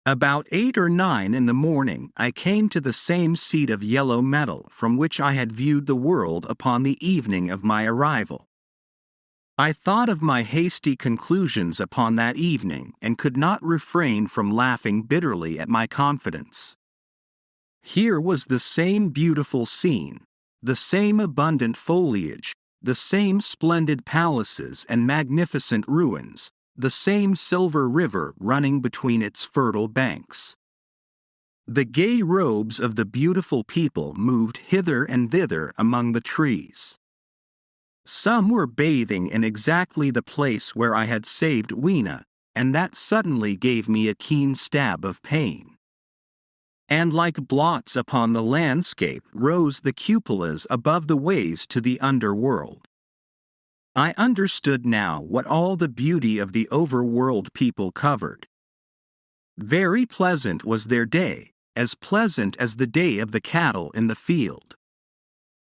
About 8 or 9 in the morning I came to the same seat of yellow metal from which I had viewed the world upon the evening of my arrival. I thought of my hasty conclusions upon that evening and could not refrain from laughing bitterly at my confidence. Here was the same beautiful scene, the same abundant foliage, the same splendid palaces and magnificent ruins, the same silver river running between its fertile banks. The gay robes of the beautiful people moved hither and thither among the trees. Some were bathing in exactly the place where I had saved Weena, and that suddenly gave me a keen stab of pain. And like blots upon the landscape rose the cupolas above the ways to the underworld. I understood now what all the beauty of the overworld people covered. Very pleasant was their day, as pleasant as the day of the cattle in the field.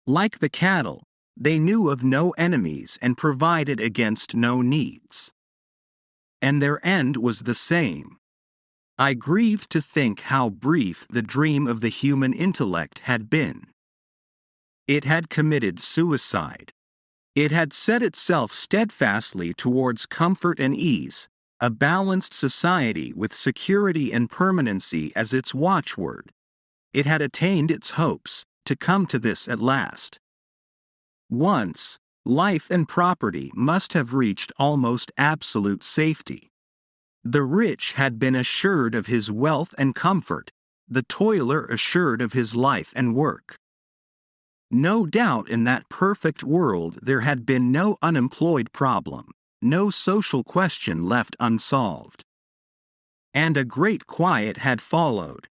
Like the cattle, they knew of no enemies and provided against no needs. And their end was the same. I grieved to think how brief the dream of the human intellect had been. It had committed suicide. It had set itself steadfastly towards comfort and ease, a balanced society with security and permanency as its watchword. It had attained its hopes, to come to this at last. Once, life and property must have reached almost absolute safety. The rich had been assured of his wealth and comfort, the toiler assured of his life and work. No doubt in that perfect world there had been no unemployed problem, no social question left unsolved. And a great quiet had followed.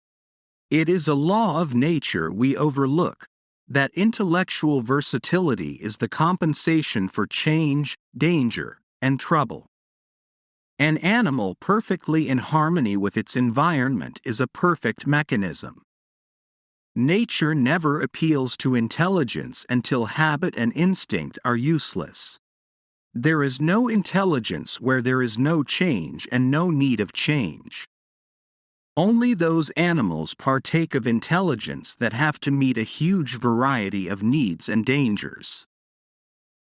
It is a law of nature we overlook, that intellectual versatility is the compensation for change, danger, and trouble. An animal perfectly in harmony with its environment is a perfect mechanism. Nature never appeals to intelligence until habit and instinct are useless. There is no intelligence where there is no change and no need of change. Only those animals partake of intelligence that have to meet a huge variety of needs and dangers.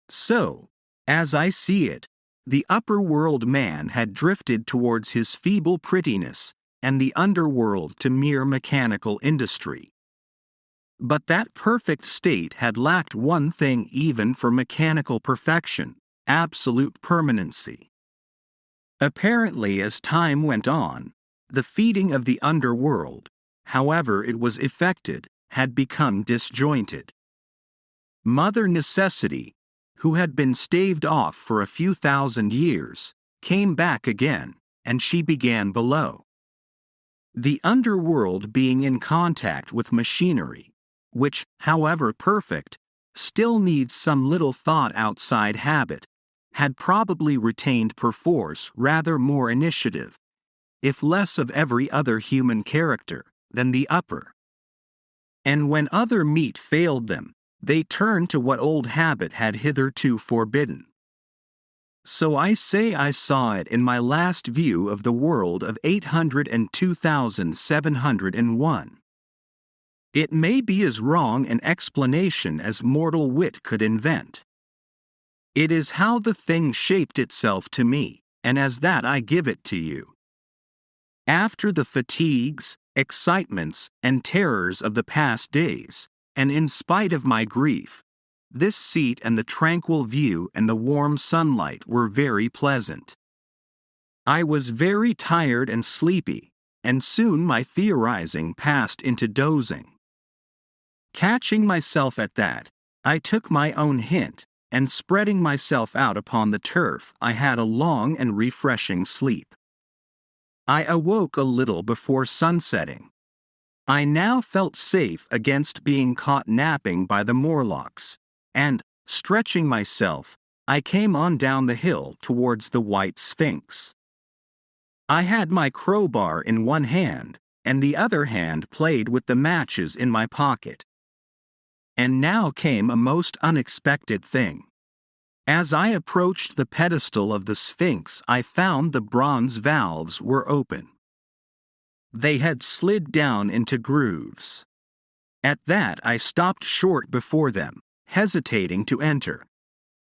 So, as I see it, the upper world man had drifted towards his feeble prettiness, and the underworld to mere mechanical industry. But that perfect state had lacked one thing even for mechanical perfection: absolute permanency. Apparently, as time went on, the feeding of the underworld, however it was effected, had become disjointed. Mother Necessity, who had been staved off for a few thousand years, came back again, and she began below. The underworld being in contact with machinery, which, however perfect, still needs some little thought outside habit, had probably retained perforce rather more initiative, if less of every other human character, than the upper. And when other meat failed them, they turned to what old habit had hitherto forbidden. So I say I saw it in my last view of the world of 802,701. It may be as wrong an explanation as mortal wit could invent. It is how the thing shaped itself to me, and as that I give it to you. After the fatigues, excitements, and terrors of the past days, and in spite of my grief, this seat and the tranquil view and the warm sunlight were very pleasant. I was very tired and sleepy, and soon my theorizing passed into dozing. Catching myself at that, I took my own hint, and spreading myself out upon the turf, I had a long and refreshing sleep. I awoke a little before sunsetting. I now felt safe against being caught napping by the Morlocks, and, stretching myself, I came on down the hill towards the White Sphinx. I had my crowbar in one hand, and the other hand played with the matches in my pocket. And now came a most unexpected thing. As I approached the pedestal of the Sphinx, I found the bronze valves were open. They had slid down into grooves. At that I stopped short before them, hesitating to enter.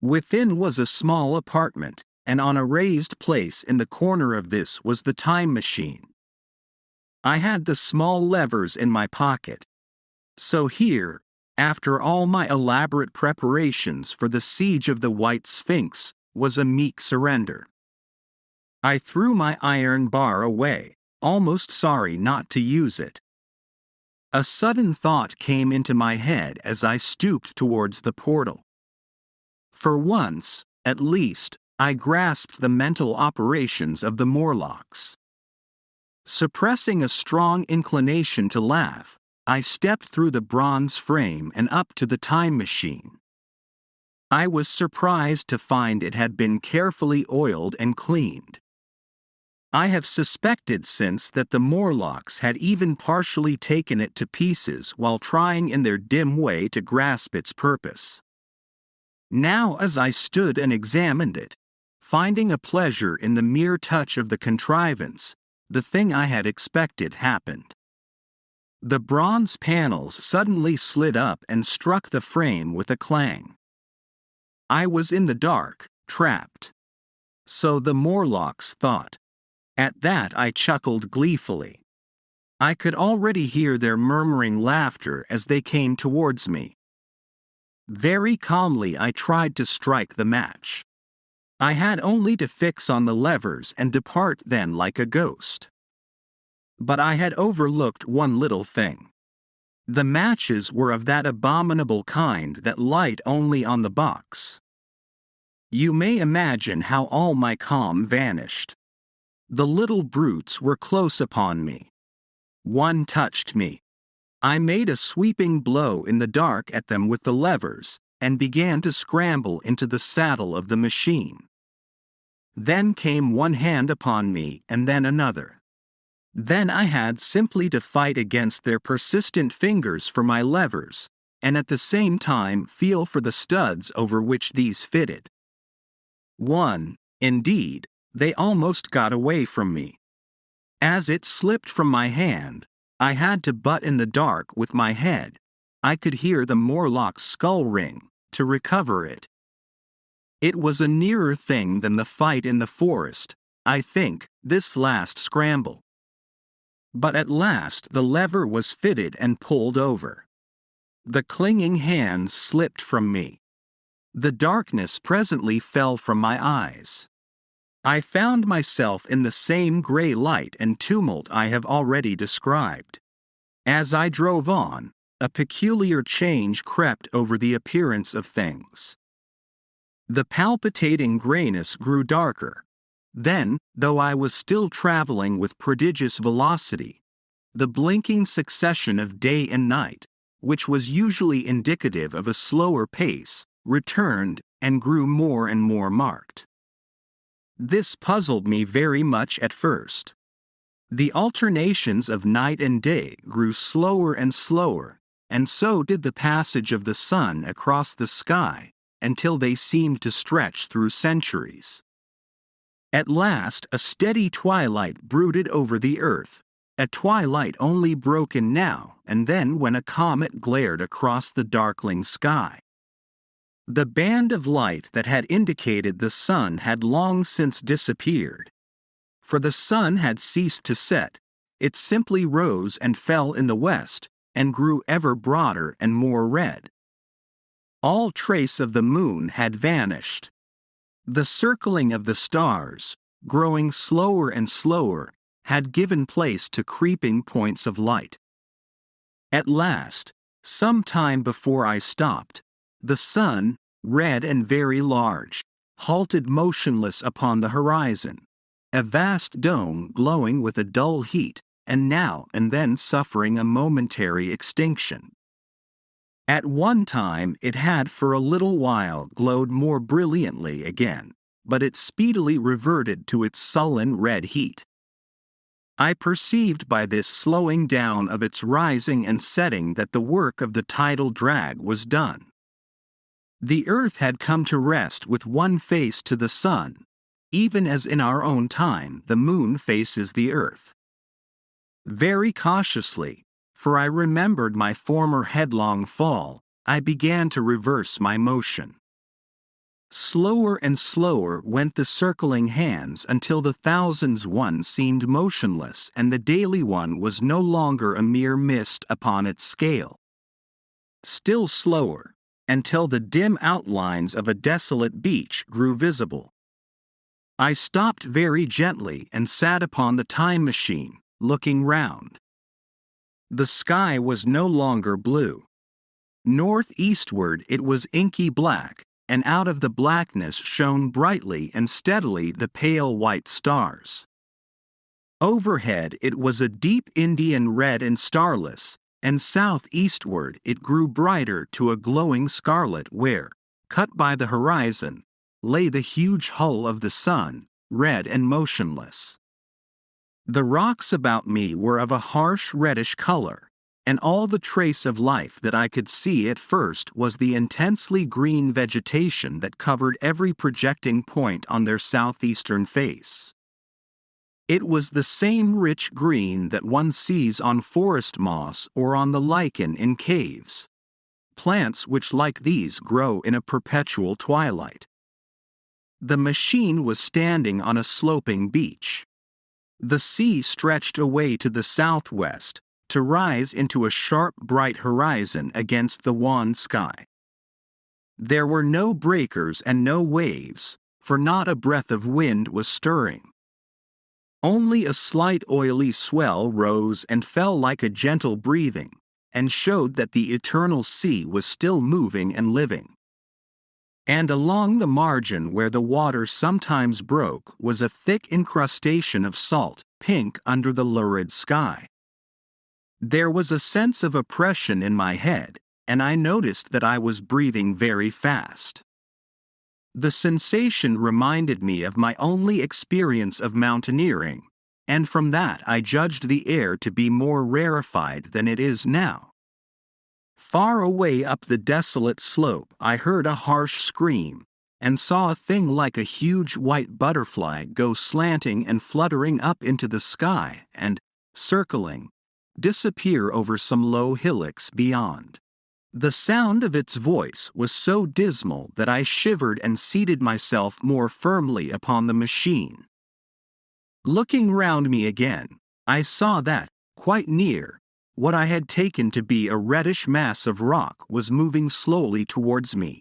Within was a small apartment, and on a raised place in the corner of this was the time machine. I had the small levers in my pocket. So here, after all my elaborate preparations for the siege of the White Sphinx, was a meek surrender. I threw my iron bar away, almost sorry not to use it. A sudden thought came into my head as I stooped towards the portal. For once, at least, I grasped the mental operations of the Morlocks. Suppressing a strong inclination to laugh, I stepped through the bronze frame and up to the time machine. I was surprised to find it had been carefully oiled and cleaned. I have suspected since that the Morlocks had even partially taken it to pieces while trying in their dim way to grasp its purpose. Now as I stood and examined it, finding a pleasure in the mere touch of the contrivance, the thing I had expected happened. The bronze panels suddenly slid up and struck the frame with a clang. I was in the dark, trapped. So the Morlocks thought. At that I chuckled gleefully. I could already hear their murmuring laughter as they came towards me. Very calmly I tried to strike the match. I had only to fix on the levers and depart then like a ghost. But I had overlooked one little thing. The matches were of that abominable kind that light only on the box. You may imagine how all my calm vanished. The little brutes were close upon me. One touched me. I made a sweeping blow in the dark at them with the levers, and began to scramble into the saddle of the machine. Then came one hand upon me and then another. Then I had simply to fight against their persistent fingers for my levers, and at the same time feel for the studs over which these fitted. Indeed, they almost got away from me. As it slipped from my hand, I had to butt in the dark with my head. I could hear the Morlock's skull ring, to recover it. It was a nearer thing than the fight in the forest, I think, this last scramble. But at last the lever was fitted and pulled over. The clinging hands slipped from me. The darkness presently fell from my eyes. I found myself in the same gray light and tumult I have already described. As I drove on, a peculiar change crept over the appearance of things. The palpitating grayness grew darker. Then, though I was still traveling with prodigious velocity, the blinking succession of day and night, which was usually indicative of a slower pace, returned and grew more and more marked. This puzzled me very much at first. The alternations of night and day grew slower and slower, and so did the passage of the sun across the sky, until they seemed to stretch through centuries. At last a steady twilight brooded over the earth, a twilight only broken now and then when a comet glared across the darkling sky. The band of light that had indicated the sun had long since disappeared. For the sun had ceased to set, it simply rose and fell in the west, and grew ever broader and more red. All trace of the moon had vanished. The circling of the stars, growing slower and slower, had given place to creeping points of light. At last, some time before I stopped, the sun, red and very large, halted motionless upon the horizon, a vast dome glowing with a dull heat, and now and then suffering a momentary extinction. At one time it had for a little while glowed more brilliantly again, but it speedily reverted to its sullen red heat. I perceived by this slowing down of its rising and setting that the work of the tidal drag was done. The earth had come to rest with one face to the sun, even as in our own time the moon faces the earth. Very cautiously, for I remembered my former headlong fall, I began to reverse my motion. Slower and slower went the circling hands until the thousands one seemed motionless and the daily one was no longer a mere mist upon its scale. Still slower, until the dim outlines of a desolate beach grew visible. I stopped very gently and sat upon the time machine, looking round. The sky was no longer blue. Northeastward it was inky black, and out of the blackness shone brightly and steadily the pale white stars. Overhead it was a deep Indian red and starless, and southeastward it grew brighter to a glowing scarlet where, cut by the horizon, lay the huge hull of the sun, red and motionless. The rocks about me were of a harsh reddish color, and all the trace of life that I could see at first was the intensely green vegetation that covered every projecting point on their southeastern face. It was the same rich green that one sees on forest moss or on the lichen in caves. Plants which like these grow in a perpetual twilight. The machine was standing on a sloping beach. The sea stretched away to the southwest, to rise into a sharp bright horizon against the wan sky. There were no breakers and no waves, for not a breath of wind was stirring. Only a slight oily swell rose and fell like a gentle breathing, and showed that the eternal sea was still moving and living. And along the margin where the water sometimes broke was a thick incrustation of salt, pink under the lurid sky. There was a sense of oppression in my head, and I noticed that I was breathing very fast. The sensation reminded me of my only experience of mountaineering, and from that I judged the air to be more rarefied than it is now. Far away up the desolate slope I heard a harsh scream, and saw a thing like a huge white butterfly go slanting and fluttering up into the sky and, circling, disappear over some low hillocks beyond. The sound of its voice was so dismal that I shivered and seated myself more firmly upon the machine. Looking round me again, I saw that, quite near, what I had taken to be a reddish mass of rock was moving slowly towards me.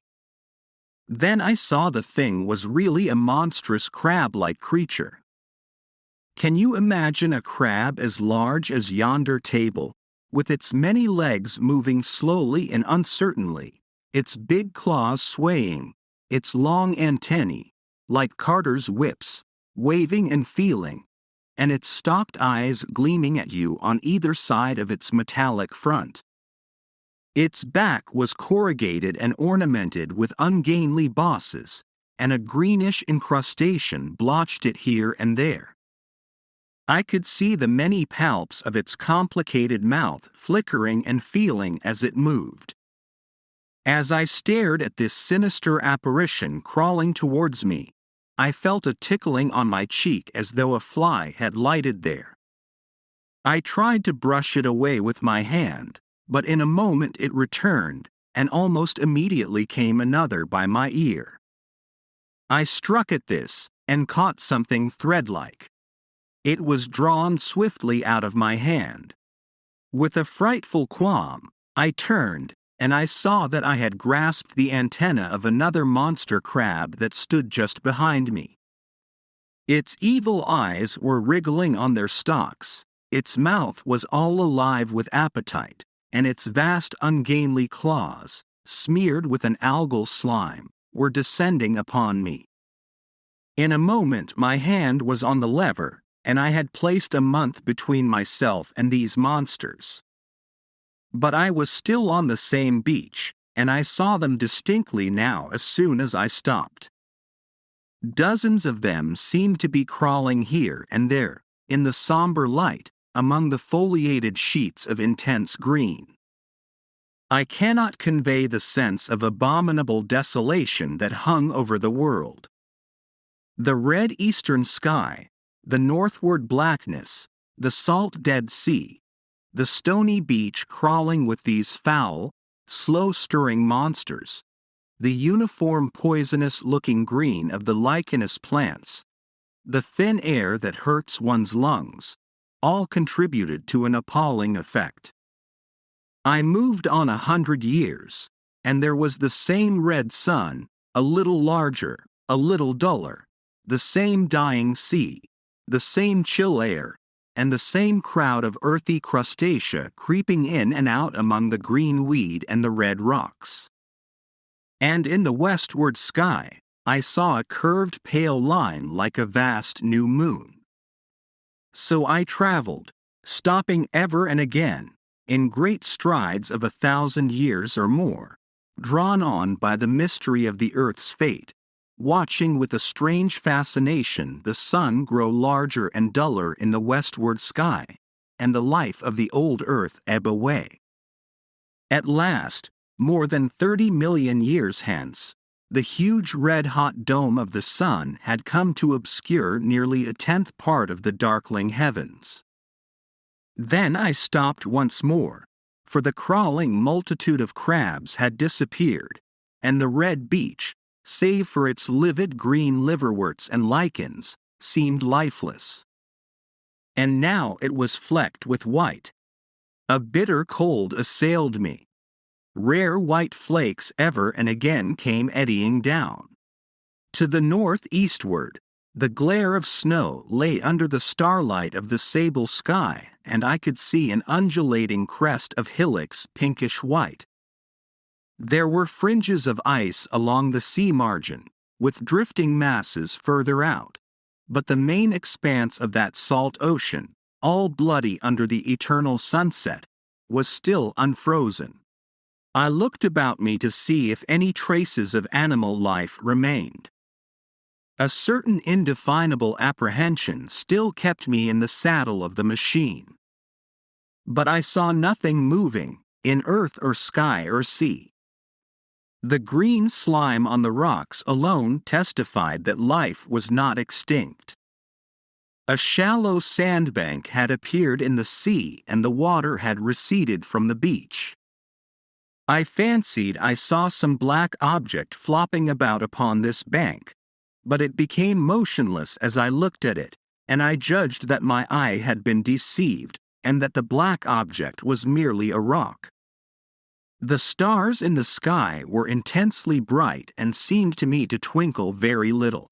Then I saw the thing was really a monstrous crab-like creature. Can you imagine a crab as large as yonder table, with its many legs moving slowly and uncertainly, its big claws swaying, its long antennae, like carters' whips, waving and feeling, and its stalked eyes gleaming at you on either side of its metallic front? Its back was corrugated and ornamented with ungainly bosses, and a greenish incrustation blotched it here and there. I could see the many palps of its complicated mouth flickering and feeling as it moved. As I stared at this sinister apparition crawling towards me, I felt a tickling on my cheek as though a fly had lighted there. I tried to brush it away with my hand, but in a moment it returned, and almost immediately came another by my ear. I struck at this, and caught something thread-like. It was drawn swiftly out of my hand. With a frightful qualm, I turned, and I saw that I had grasped the antenna of another monster crab that stood just behind me. Its evil eyes were wriggling on their stalks, its mouth was all alive with appetite, and its vast ungainly claws, smeared with an algal slime, were descending upon me. In a moment my hand was on the lever, and I had placed a month between myself and these monsters. But I was still on the same beach, and I saw them distinctly now as soon as I stopped. Dozens of them seemed to be crawling here and there, in the somber light, among the foliated sheets of intense green. I cannot convey the sense of abominable desolation that hung over the world. The red eastern sky, the northward blackness, the salt Dead Sea, the stony beach crawling with these foul, slow-stirring monsters, the uniform poisonous-looking green of the lichenous plants, the thin air that hurts one's lungs, all contributed to an appalling effect. I moved on 100 years, and there was the same red sun, a little larger, a little duller, the same dying sea, the same chill air, and the same crowd of earthy crustacea creeping in and out among the green weed and the red rocks. And in the westward sky, I saw a curved pale line like a vast new moon. So I traveled, stopping ever and again, in great strides of 1,000 years or more, drawn on by the mystery of the earth's fate, watching with a strange fascination the sun grow larger and duller in the westward sky, and the life of the old earth ebb away. At last, more than 30 million years hence, the huge red-hot dome of the sun had come to obscure nearly a tenth part of the darkling heavens. Then I stopped once more, for the crawling multitude of crabs had disappeared, and the red beach, save for its livid green liverworts and lichens, seemed lifeless. And now it was flecked with white. A bitter cold assailed me. Rare white flakes ever and again came eddying down. To the northeastward, the glare of snow lay under the starlight of the sable sky, and I could see an undulating crest of hillocks pinkish white. There were fringes of ice along the sea margin, with drifting masses further out, but the main expanse of that salt ocean, all bloody under the eternal sunset, was still unfrozen. I looked about me to see if any traces of animal life remained. A certain indefinable apprehension still kept me in the saddle of the machine. But I saw nothing moving, in earth or sky or sea. The green slime on the rocks alone testified that life was not extinct. A shallow sandbank had appeared in the sea and the water had receded from the beach. I fancied I saw some black object flopping about upon this bank, but it became motionless as I looked at it, and I judged that my eye had been deceived, and that the black object was merely a rock. The stars in the sky were intensely bright and seemed to me to twinkle very little.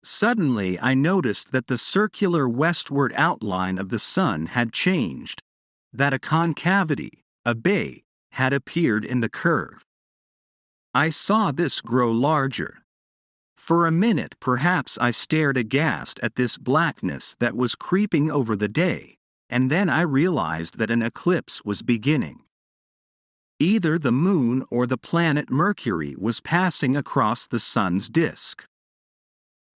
Suddenly I noticed that the circular westward outline of the sun had changed, that a concavity, a bay, had appeared in the curve. I saw this grow larger. For a minute perhaps I stared aghast at this blackness that was creeping over the day, and then I realized that an eclipse was beginning. Either the moon or the planet Mercury was passing across the sun's disk.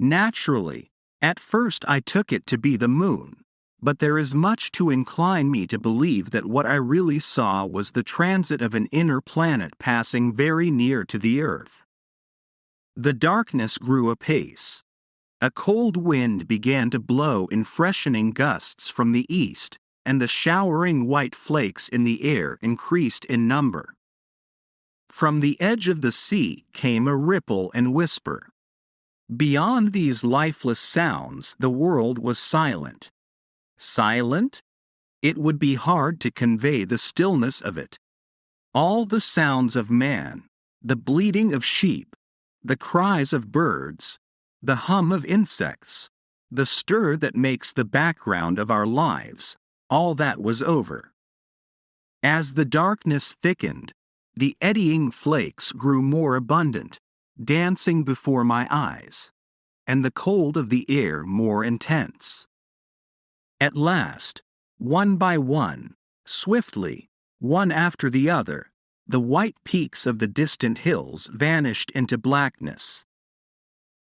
Naturally, at first I took it to be the moon, but there is much to incline me to believe that what I really saw was the transit of an inner planet passing very near to the Earth. The darkness grew apace. A cold wind began to blow in freshening gusts from the east, and the showering white flakes in the air increased in number. From the edge of the sea came a ripple and whisper. Beyond these lifeless sounds, the world was silent. Silent? It would be hard to convey the stillness of it. All the sounds of man, the bleating of sheep, the cries of birds, the hum of insects, the stir that makes the background of our lives, all that was over. As the darkness thickened, the eddying flakes grew more abundant, dancing before my eyes, and the cold of the air more intense. At last, one by one, swiftly, one after the other, the white peaks of the distant hills vanished into blackness.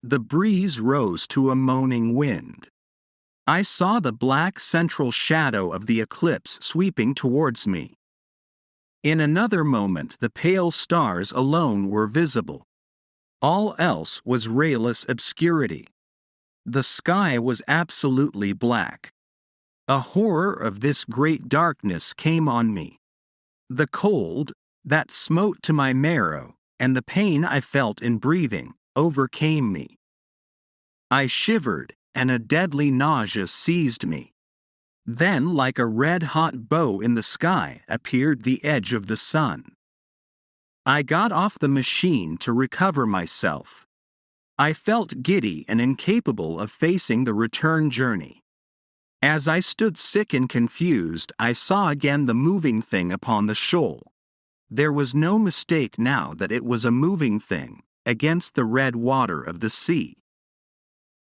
The breeze rose to a moaning wind. I saw the black central shadow of the eclipse sweeping towards me. In another moment the pale stars alone were visible. All else was rayless obscurity. The sky was absolutely black. A horror of this great darkness came on me. The cold, that smote to my marrow, and the pain I felt in breathing, overcame me. I shivered, and a deadly nausea seized me. Then, like a red-hot bow in the sky, appeared the edge of the sun. I got off the machine to recover myself. I felt giddy and incapable of facing the return journey. As I stood sick and confused, I saw again the moving thing upon the shoal. There was no mistake now that it was a moving thing, against the red water of the sea.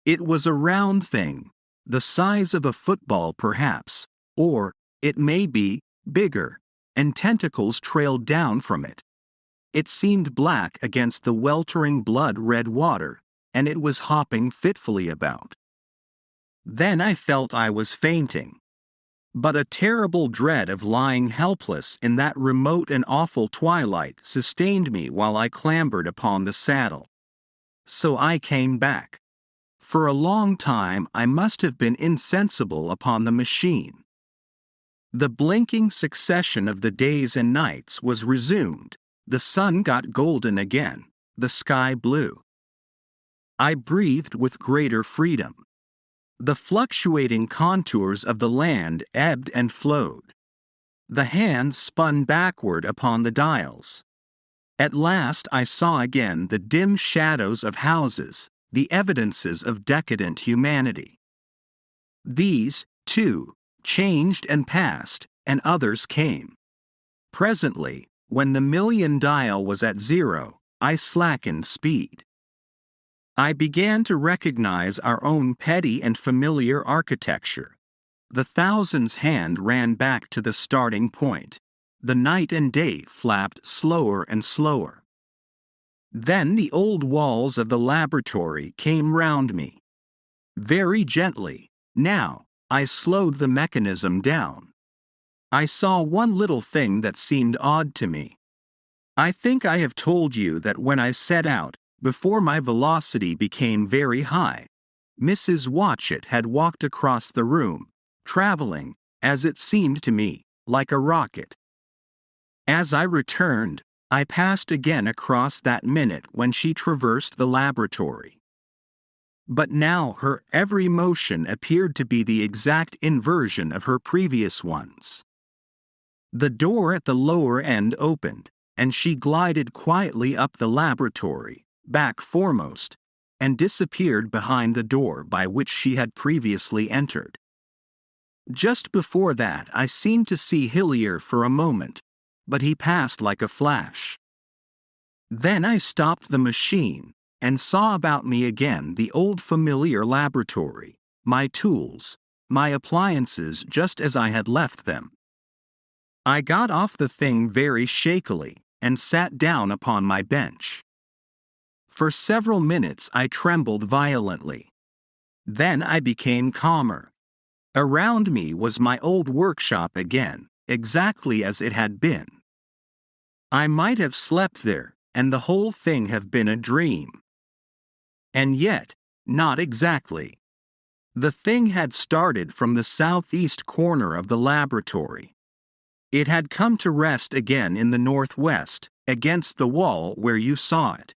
It was a round thing, the size of a football perhaps, or, it may be, bigger, and tentacles trailed down from it. It seemed black against the weltering blood-red water, and it was hopping fitfully about. Then I felt I was fainting. But a terrible dread of lying helpless in that remote and awful twilight sustained me while I clambered upon the saddle. So I came back. For a long time I must have been insensible upon the machine. The blinking succession of the days and nights was resumed, the sun got golden again, the sky blue. I breathed with greater freedom. The fluctuating contours of the land ebbed and flowed. The hands spun backward upon the dials. At last I saw again the dim shadows of houses, the evidences of decadent humanity. These, too, changed and passed, and others came. Presently, when the million dial was at 0, I slackened speed. I began to recognize our own petty and familiar architecture. The thousands' hand ran back to the starting point. The night and day flapped slower and slower. Then the old walls of the laboratory came round me. Very gently, now, I slowed the mechanism down. I saw one little thing that seemed odd to me. I think I have told you that when I set out, before my velocity became very high, Mrs. Watchett had walked across the room, traveling, as it seemed to me, like a rocket. As I returned, I passed again across that minute when she traversed the laboratory. But now her every motion appeared to be the exact inversion of her previous ones. The door at the lower end opened, and she glided quietly up the laboratory, back foremost, and disappeared behind the door by which she had previously entered. Just before that I seemed to see Hillier for a moment, but he passed like a flash. Then I stopped the machine, and saw about me again the old familiar laboratory, my tools, my appliances just as I had left them. I got off the thing very shakily, and sat down upon my bench. For several minutes I trembled violently. Then I became calmer. Around me was my old workshop again, exactly as it had been. I might have slept there, and the whole thing have been a dream. And yet, not exactly. The thing had started from the southeast corner of the laboratory. It had come to rest again in the northwest, against the wall where you saw it.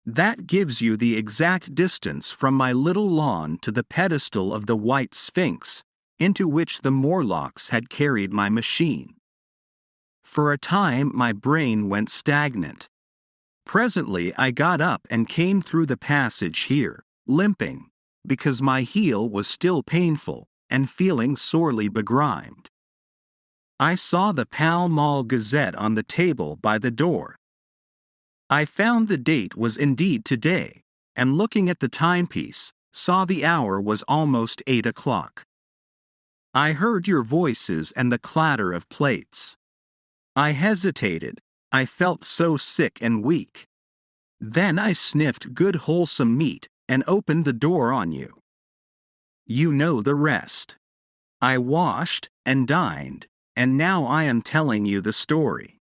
That gives you the exact distance from my little lawn to the pedestal of the White Sphinx, into which the Morlocks had carried my machine. For a time my brain went stagnant. Presently I got up and came through the passage here, limping, because my heel was still painful, and feeling sorely begrimed. I saw the Pall Mall Gazette on the table by the door. I found the date was indeed today, and looking at the timepiece, saw the hour was almost 8 o'clock. I heard your voices and the clatter of plates. I hesitated, I felt so sick and weak. Then I sniffed good wholesome meat, and opened the door on you. You know the rest. I washed, and dined, and now I am telling you the story.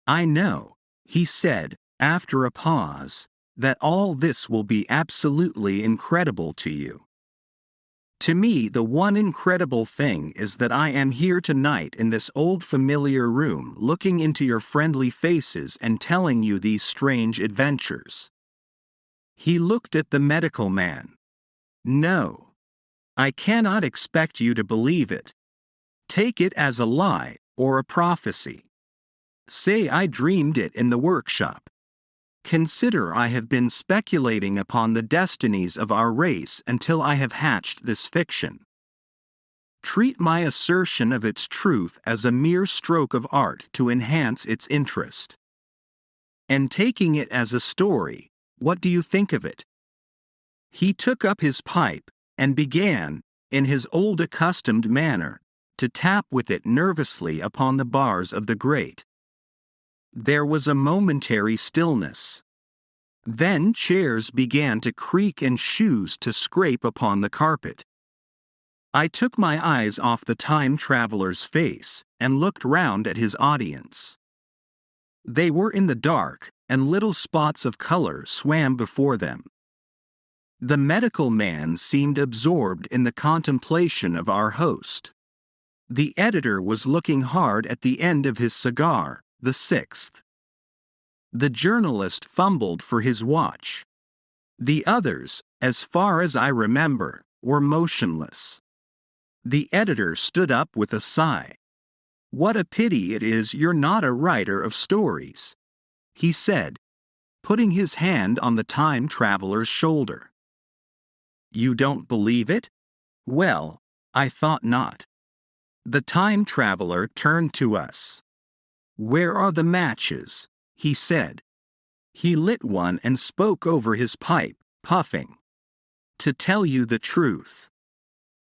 I know, he said, after a pause, that all this will be absolutely incredible to you. To me, the one incredible thing is that I am here tonight in this old familiar room looking into your friendly faces and telling you these strange adventures. He looked at the medical man. No. I cannot expect you to believe it. Take it as a lie or a prophecy. Say I dreamed it in the workshop. Consider I have been speculating upon the destinies of our race until I have hatched this fiction. Treat my assertion of its truth as a mere stroke of art to enhance its interest. And taking it as a story, what do you think of it? He took up his pipe and began, in his old accustomed manner, to tap with it nervously upon the bars of the grate. There was a momentary stillness. Then chairs began to creak and shoes to scrape upon the carpet. I took my eyes off the time traveler's face and looked round at his audience. They were in the dark, and little spots of color swam before them. The medical man seemed absorbed in the contemplation of our host. The editor was looking hard at the end of his cigar, the sixth. The journalist fumbled for his watch. The others, as far as I remember, were motionless. The editor stood up with a sigh. "What a pity it is you're not a writer of stories," he said, putting his hand on the time traveler's shoulder. You don't believe it? Well, I thought not. The time traveler turned to us. "Where are the matches?" he said. He lit one and spoke over his pipe, puffing. To tell you the truth,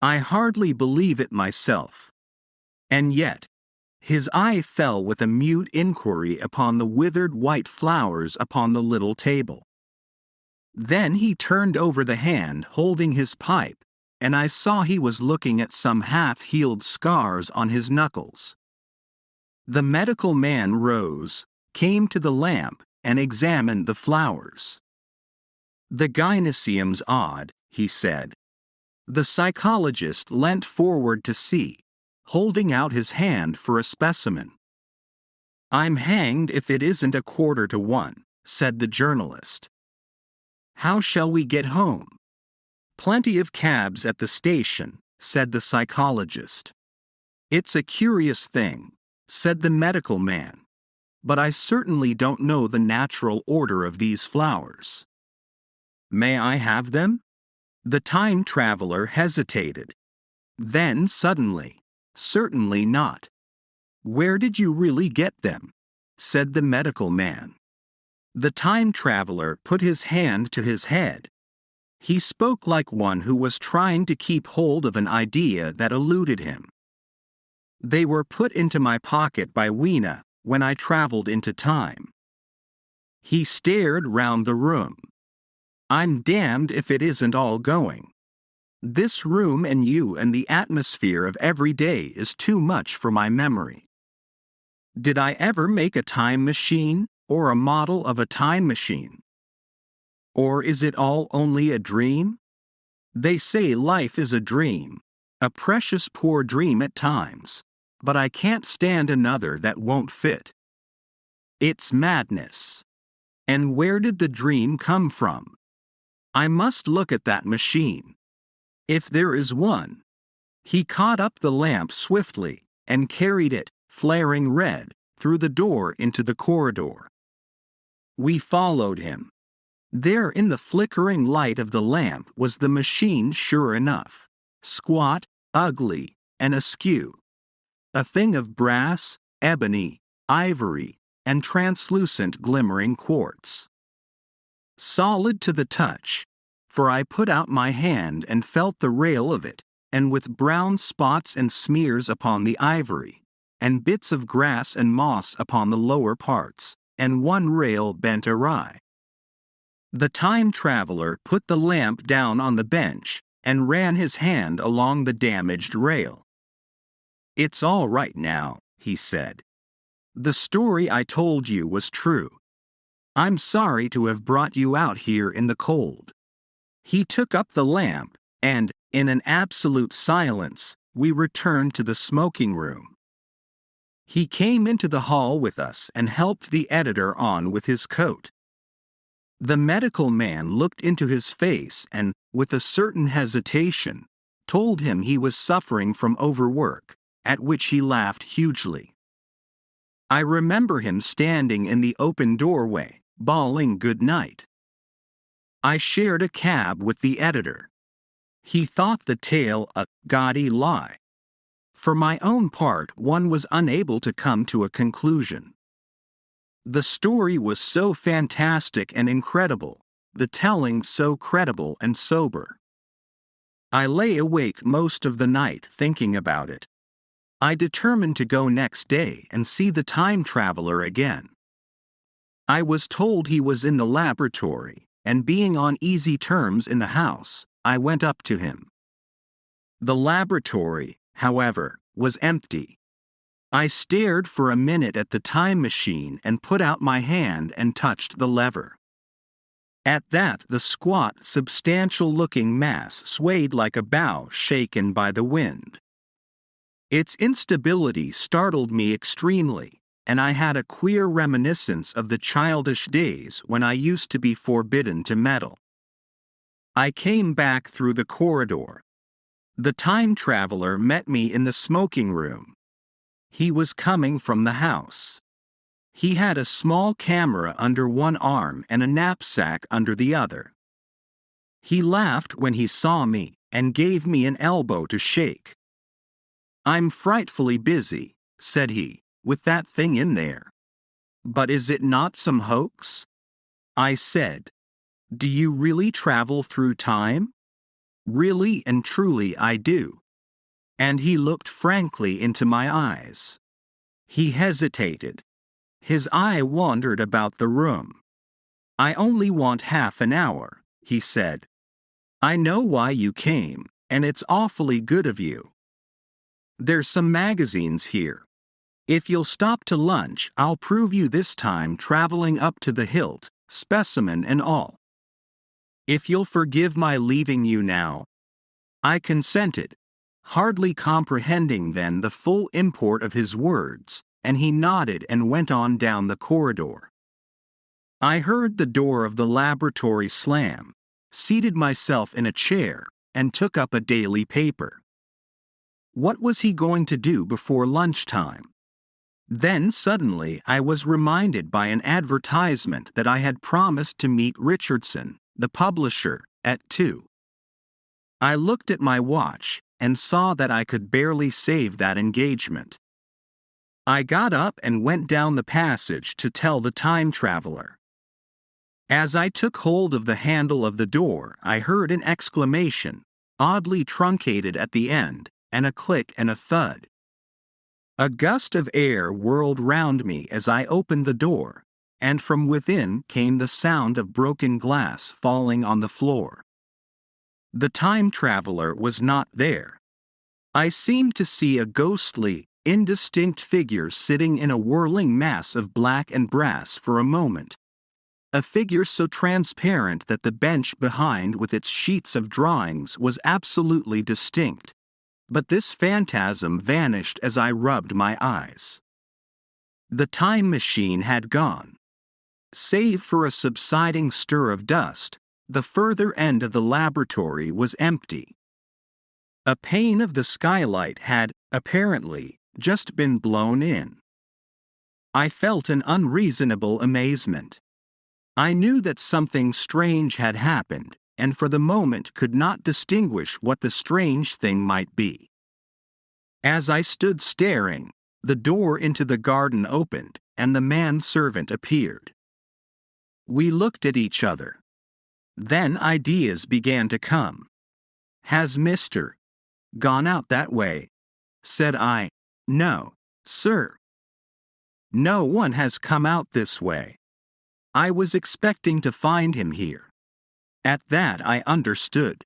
I hardly believe it myself. And yet, his eye fell with a mute inquiry upon the withered white flowers upon the little table. Then he turned over the hand holding his pipe, and I saw he was looking at some half-healed scars on his knuckles. The medical man rose, came to the lamp, and examined the flowers. "The gynoecium's odd," he said. The psychologist leant forward to see, holding out his hand for a specimen. "I'm hanged if it isn't 1:45, said the journalist. "How shall we get home?" "Plenty of cabs at the station," said the psychologist. "It's a curious thing," said the medical man, "but I certainly don't know the natural order of these flowers." "May I have them?" The time traveler hesitated. Then suddenly, "Certainly not." "Where did you really get them?" said the medical man. The time traveler put his hand to his head. He spoke like one who was trying to keep hold of an idea that eluded him. "They were put into my pocket by Weena when I traveled into time." He stared round the room. "I'm damned if it isn't all going. This room and you and the atmosphere of every day is too much for my memory. Did I ever make a time machine, or a model of a time machine? Or is it all only a dream? They say life is a dream, a precious poor dream at times, but I can't stand another that won't fit. It's madness. And where did the dream come from? I must look at that machine. If there is one." He caught up the lamp swiftly and carried it, flaring red, through the door into the corridor. We followed him. There in the flickering light of the lamp was the machine sure enough, squat, ugly, and askew. A thing of brass, ebony, ivory, and translucent glimmering quartz. Solid to the touch, for I put out my hand and felt the rail of it, and with brown spots and smears upon the ivory, and bits of grass and moss upon the lower parts, and one rail bent awry. The time traveler put the lamp down on the bench and ran his hand along the damaged rail. "It's all right now," he said. "The story I told you was true. I'm sorry to have brought you out here in the cold." He took up the lamp and, In an absolute silence, we returned to the smoking room. He came into the hall with us and helped the editor on with his coat. The medical man looked into his face and, with a certain hesitation, told him he was suffering from overwork, at which he laughed hugely. I remember him standing in the open doorway, bawling good night. I shared a cab with the editor. He thought the tale a gaudy lie. For my own part, one was unable to come to a conclusion. The story was so fantastic and incredible, the telling so credible and sober. I lay awake most of the night thinking about it. I determined to go next day and see the time traveler again. I was told he was in the laboratory, and being on easy terms in the house, I went up to him. The laboratory, however, was empty. I stared for a minute at the time machine and put out my hand and touched the lever. At that, the squat, substantial-looking mass swayed like a bough shaken by the wind. Its instability startled me extremely, and I had a queer reminiscence of the childish days when I used to be forbidden to meddle. I came back through the corridor. The time traveler met me in the smoking room. He was coming from the house. He had a small camera under one arm and a knapsack under the other. He laughed when he saw me and gave me an elbow to shake. "I'm frightfully busy," said he, "with that thing in there. But is it not some hoax?" I said, "Do you really travel through time?" "Really and truly I do." And he looked frankly into my eyes. He hesitated. His eye wandered about the room. "I only want half an hour," he said. "I know why you came, and it's awfully good of you. There's some magazines here. If you'll stop to lunch, I'll prove you this time traveling up to the hilt, specimen and all. If you'll forgive my leaving you now." I consented, hardly comprehending then the full import of his words, and he nodded and went on down the corridor. I heard the door of the laboratory slam, seated myself in a chair, and took up a daily paper. What was he going to do before lunchtime? Then suddenly I was reminded by an advertisement that I had promised to meet Richardson, the publisher, at 2. I looked at my watch and saw that I could barely save that engagement. I got up and went down the passage to tell the time traveler. As I took hold of the handle of the door, I heard an exclamation, oddly truncated at the end, and a click and a thud. A gust of air whirled round me as I opened the door, and from within came the sound of broken glass falling on the floor. The time traveler was not there. I seemed to see a ghostly, indistinct figure sitting in a whirling mass of black and brass for a moment. A figure so transparent that the bench behind with its sheets of drawings was absolutely distinct. But this phantasm vanished as I rubbed my eyes. The time machine had gone. Save for a subsiding stir of dust, the further end of the laboratory was empty. A pane of the skylight had, apparently, just been blown in. I felt an unreasonable amazement. I knew that something strange had happened, and for the moment could not distinguish what the strange thing might be. As I stood staring, the door into the garden opened, and the man-servant appeared. We looked at each other. Then ideas began to come. "Has Mr. gone out that way?" said I. "No, sir. No one has come out this way. I was expecting to find him here." At that I understood.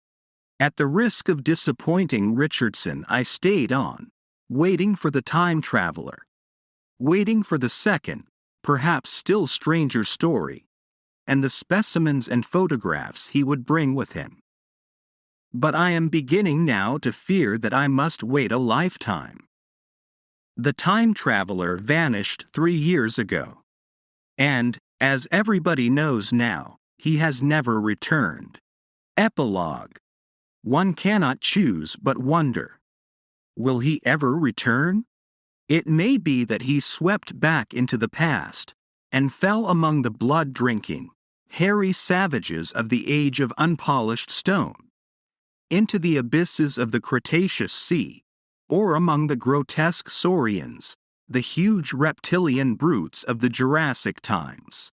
At the risk of disappointing Richardson, I stayed on, waiting for the time traveler. Waiting for the second, perhaps still stranger story, and the specimens and photographs he would bring with him. but I am beginning now to fear that I must wait a lifetime. The time traveler vanished 3 years ago. And, as everybody knows now, he has never returned. Epilogue. One cannot choose but wonder. Will he ever return? It may be that he swept back into the past, and fell among the blood-drinking, hairy savages of the age of unpolished stone, into the abysses of the Cretaceous Sea, or among the grotesque saurians, the huge reptilian brutes of the Jurassic times.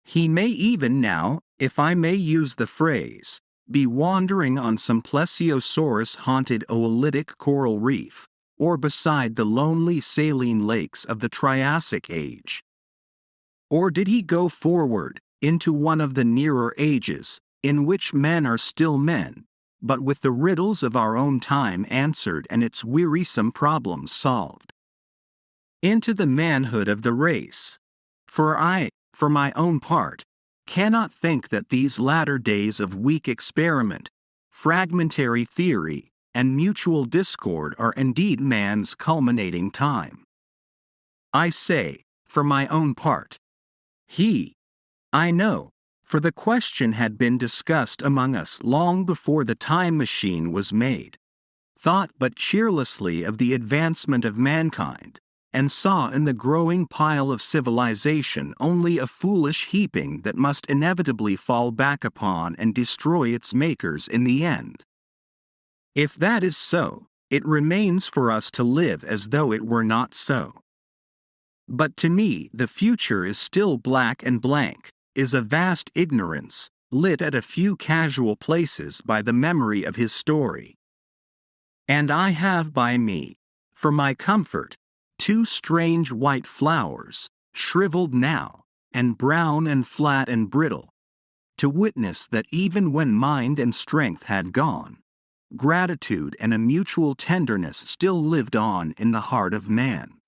He may even now, if I may use the phrase, be wandering on some plesiosaurus-haunted oolitic coral reef, or beside the lonely saline lakes of the Triassic Age. Or did he go forward, into one of the nearer ages, in which men are still men, but with the riddles of our own time answered and its wearisome problems solved? Into the manhood of the race. For I, for my own part, cannot think that these latter days of weak experiment, fragmentary theory, and mutual discord are indeed man's culminating time. I say, for my own part. I know, for the question had been discussed among us long before the time machine was made, thought but cheerlessly of the advancement of mankind, and saw in the growing pile of civilization only a foolish heaping that must inevitably fall back upon and destroy its makers in the end. If that is so, it remains for us to live as though it were not so. But to me the future is still black and blank, is a vast ignorance, lit at a few casual places by the memory of his story. And I have by me, for my comfort, 2 strange white flowers, shriveled now, and brown and flat and brittle, to witness that even when mind and strength had gone, gratitude and a mutual tenderness still lived on in the heart of man.